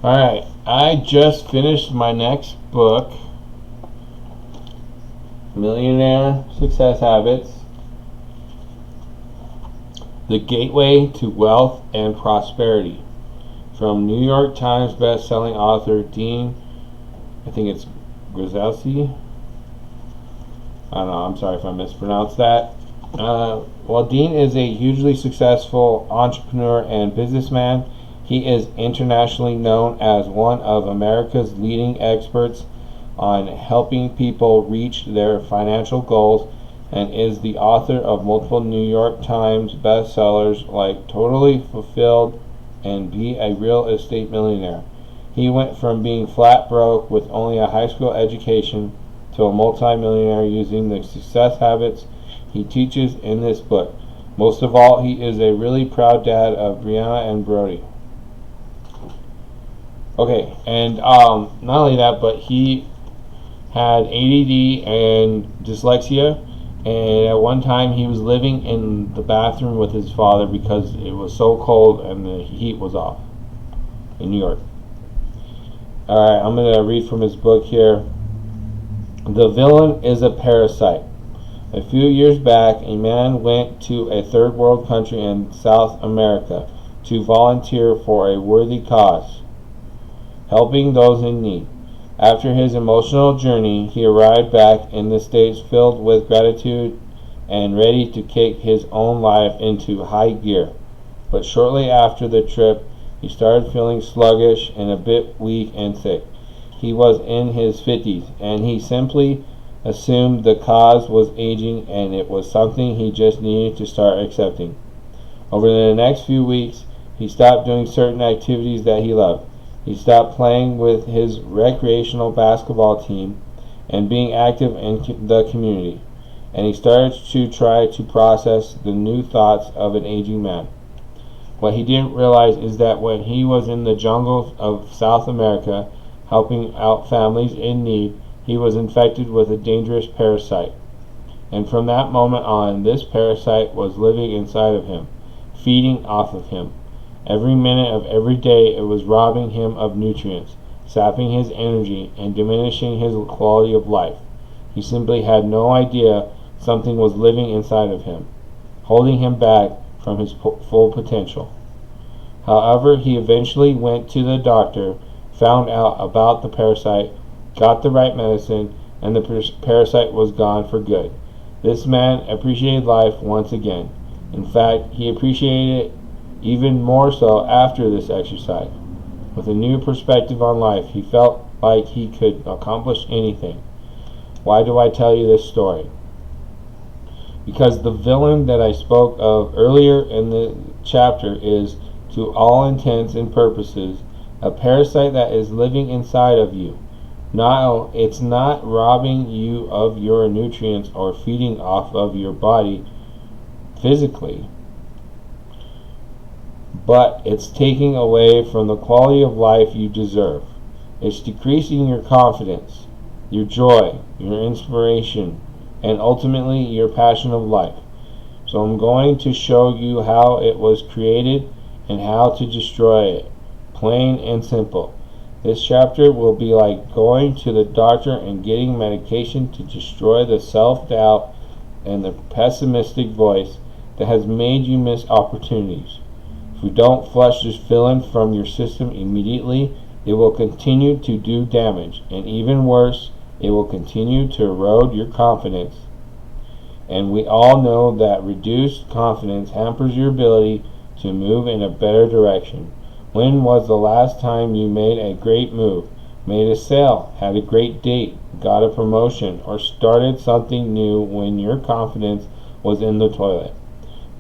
Alright, I just finished my next book, Millionaire Success Habits, The Gateway to Wealth and Prosperity, from New York Times best-selling author Dean, I think it's Graziosi. I don't know, I'm sorry if I mispronounced that. While Dean is a hugely successful entrepreneur and businessman, he is internationally known as one of America's leading experts on helping people reach their financial goals and is the author of multiple New York Times bestsellers like Totally Fulfilled and Be a Real Estate Millionaire. He went from being flat broke with only a high school education to a multimillionaire using the success habits he teaches in this book. Most of all, he is a really proud dad of Brianna and Brody. Okay, and not only that, but he had ADD and dyslexia, and at one time he was living in the bathroom with his father because it was so cold and the heat was off in New York. Alright, I'm going to read from his book here. The villain is a parasite. A few years back, a man went to a third world country in South America to volunteer for a worthy cause, helping those in need. After his emotional journey, he arrived back in the States filled with gratitude and ready to kick his own life into high gear. But shortly after the trip, he started feeling sluggish and a bit weak and sick. He was in his 50s, and he simply assumed the cause was aging and it was something he just needed to start accepting. Over the next few weeks, he stopped doing certain activities that he loved. He stopped playing with his recreational basketball team and being active in the community, and he started to try to process the new thoughts of an aging man. What he didn't realize is that when he was in the jungles of South America helping out families in need, he was infected with a dangerous parasite. And from that moment on, this parasite was living inside of him, feeding off of him. Every minute of every day it was robbing him of nutrients, sapping his energy, and diminishing his quality of life. He simply had no idea something was living inside of him, holding him back from his full potential. However, he eventually went to the doctor, found out about the parasite, got the right medicine, and the parasite was gone for good. This man appreciated life once again. In fact, he appreciated it even more so after this exercise. With a new perspective on life, he felt like he could accomplish anything. Why do I tell you this story? Because the villain that I spoke of earlier in the chapter is, to all intents and purposes, a parasite that is living inside of you. Now, it's not robbing you of your nutrients or feeding off of your body physically, but it's taking away from the quality of life you deserve. It's decreasing your confidence, your joy, your inspiration, and ultimately your passion of life. So I'm going to show you how it was created and how to destroy it. Plain and simple. This chapter will be like going to the doctor and getting medication to destroy the self-doubt and the pessimistic voice that has made you miss opportunities. If you don't flush this villain from your system immediately, it will continue to do damage, and even worse, it will continue to erode your confidence. And we all know that reduced confidence hampers your ability to move in a better direction. When was the last time you made a great move, made a sale, had a great date, got a promotion, or started something new when your confidence was in the toilet?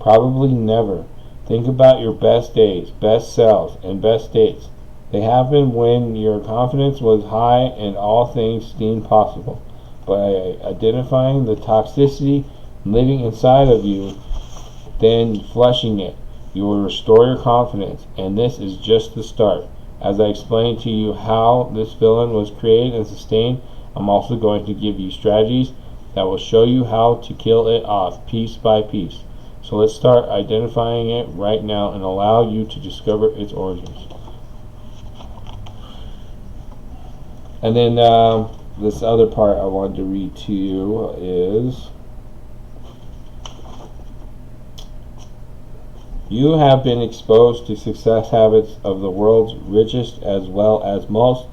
Probably never. Think about your best days, best sales, and best dates. They happened when your confidence was high and all things seemed possible. By identifying the toxicity living inside of you, then flushing it, you will restore your confidence, and this is just the start. As I explained to you how this villain was created and sustained, I'm also going to give you strategies that will show you how to kill it off piece by piece. So let's start identifying it right now and allow you to discover its origins. And then this other part I wanted to read to you is, you have been exposed to success habits of the world's richest as well as most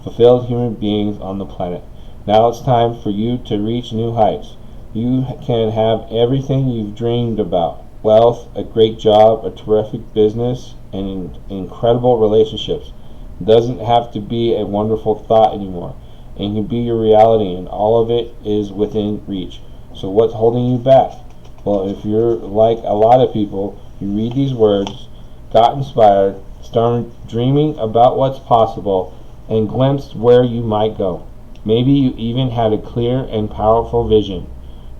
fulfilled human beings on the planet. Now it's time for you to reach new heights. You can have everything you've dreamed about: wealth, a great job, a terrific business, and incredible relationships. It doesn't have to be a wonderful thought anymore. It can be your reality, and all of it is within reach. So what's holding you back? Well, if you're like a lot of people, you read these words, got inspired, started dreaming about what's possible, and glimpsed where you might go. Maybe you even had a clear and powerful vision.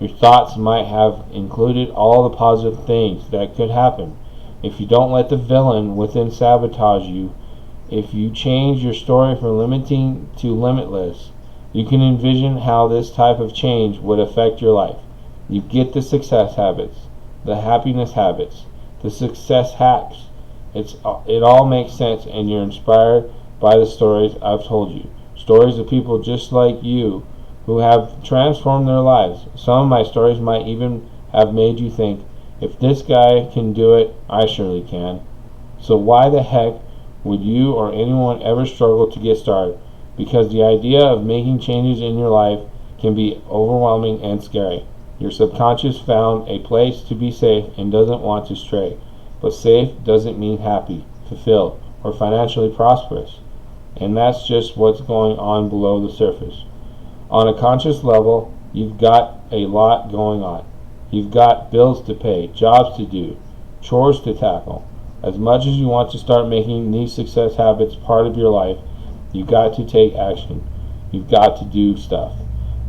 Your thoughts might have included all the positive things that could happen. If you don't let the villain within sabotage you, if you change your story from limiting to limitless, you can envision how this type of change would affect your life. You get the success habits, the happiness habits, the success hacks. It all makes sense, and you're inspired by the stories I've told you. Stories of people just like you who have transformed their lives. Some of my stories might even have made you think, if this guy can do it, I surely can. So why the heck would you or anyone ever struggle to get started? Because the idea of making changes in your life can be overwhelming and scary. Your subconscious found a place to be safe and doesn't want to stray. But safe doesn't mean happy, fulfilled, or financially prosperous. And that's just what's going on below the surface. On a conscious level, you've got a lot going on. You've got bills to pay, jobs to do, chores to tackle. As much as you want to start making these success habits part of your life, you've got to take action. You've got to do stuff.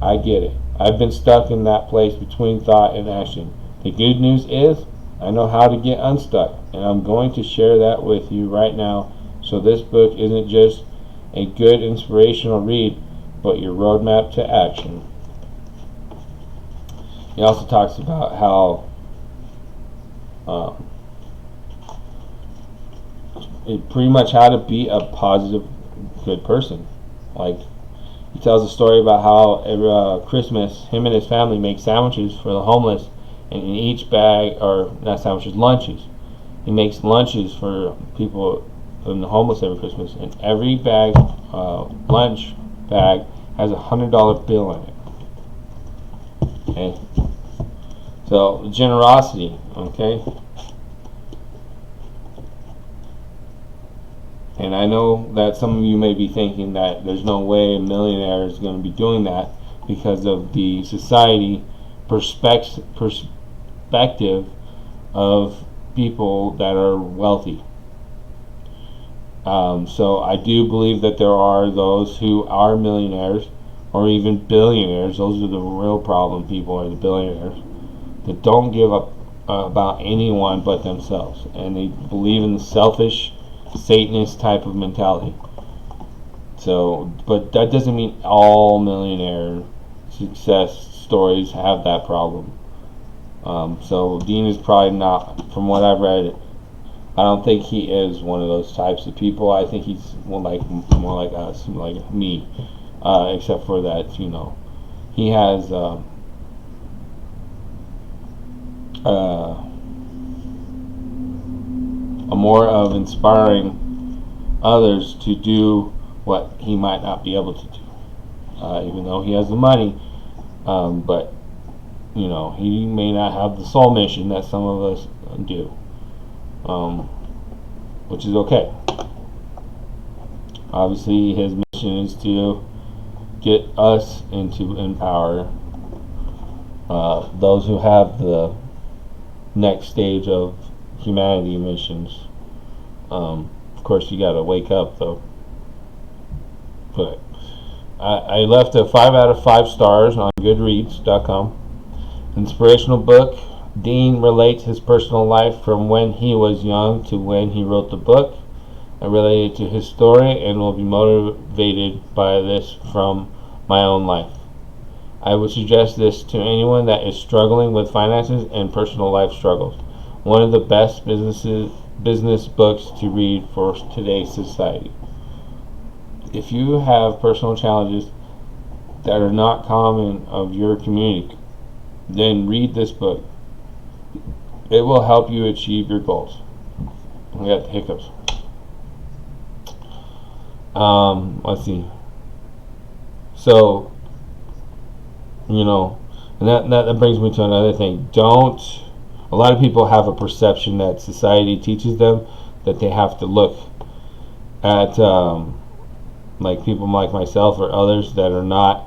I get it. I've been stuck in that place between thought and action. The good news is, I know how to get unstuck, and I'm going to share that with you right now. So this book isn't just a good inspirational read, but your roadmap to action. He also talks about how pretty much how to be a positive, good person. Like, he tells a story about how every Christmas, him and his family make sandwiches for the homeless, and in each bag, or not sandwiches, lunches. He makes lunches for people in the homeless every Christmas, and every bag, lunch bag, has $100 bill in it. Okay, so generosity. Okay. And I know that some of you may be thinking that there's no way a millionaire is going to be doing that because of the society perspective of people that are wealthy. So I do believe that there are those who are millionaires or even billionaires. Those are the real problem people, are the billionaires, that don't give up about anyone but themselves. And they believe in the selfish Satanist type of mentality. So, but that doesn't mean all millionaire success stories have that problem. So Dean is probably not, from what I've read, I don't think he is one of those types of people. I think he's more like us, like me, except for that, he has a more of inspiring others to do what he might not be able to do, even though he has the money. But he may not have the soul mission that some of us do, which is okay. Obviously, his mission is to get us and to empower those who have the next stage of humanity missions. Of course, you gotta wake up though. But I left a 5 out of 5 stars on Goodreads.com. Inspirational book. Dean relates his personal life from when he was young to when he wrote the book. I related to his story and will be motivated by this from my own life. I would suggest this to anyone that is struggling with finances and personal life struggles. One of the best business books to read for today's society. if you have personal challenges that are not common of your community, then read this book. It will help you achieve your goals. I got the hiccups. Let's see. So, and that brings me to another thing. A lot of people have a perception that society teaches them that they have to look at, like people like myself or others that are not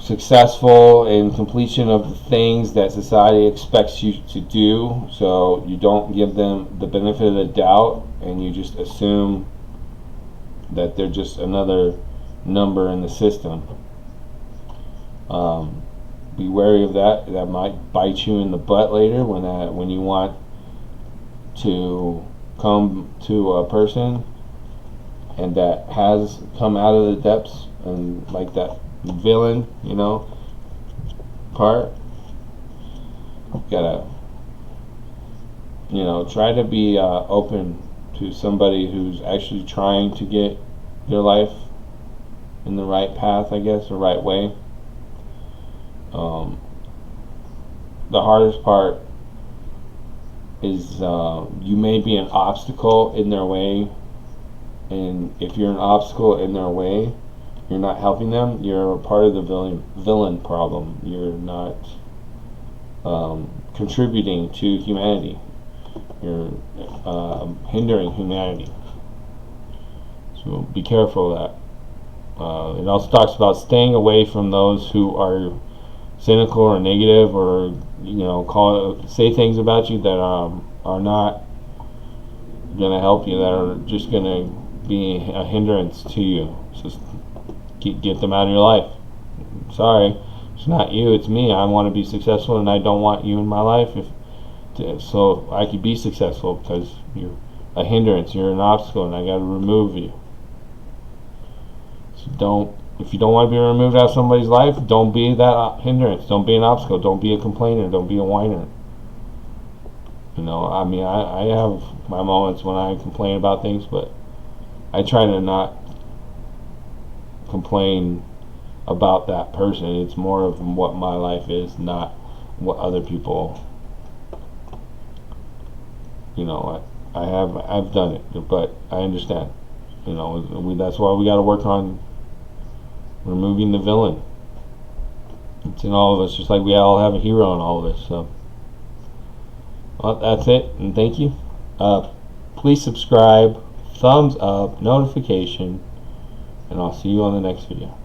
successful in completion of the things that society expects you to do, so you don't give them the benefit of the doubt and you just assume that they're just another number in the system. Be wary of that. That might bite you in the butt later when you want to come to a person and that has come out of the depths, and like that villain, part. Gotta, try to be open to somebody who's actually trying to get their life in the right path, I guess, the right way. The hardest part is you may be an obstacle in their way, and if you're an obstacle in their way, you're not helping them, you're a part of the villain problem. You're not contributing to humanity. You're hindering humanity. So be careful of that. It also talks about staying away from those who are cynical or negative, or say things about you that are not going to help you, that are just going to be a hindrance to you. So get them out of your life. Sorry, it's not you, it's me. I want to be successful, and I don't want you in my life so I could be successful, because you're a hindrance, you're an obstacle, and I got to remove you. So if you don't want to be removed out of somebody's life, don't be that hindrance. Don't be an obstacle. Don't be a complainer. Don't be a whiner. I have my moments when I complain about things, but I try to not complain about that person. It's more of what my life is, not what other people. I've done it, but I understand. That's why we got to work on removing the villain. It's in all of us, just like we all have a hero in all of us. So, well, that's it, and thank you. Please subscribe, thumbs up, notification, and I'll see you on the next video.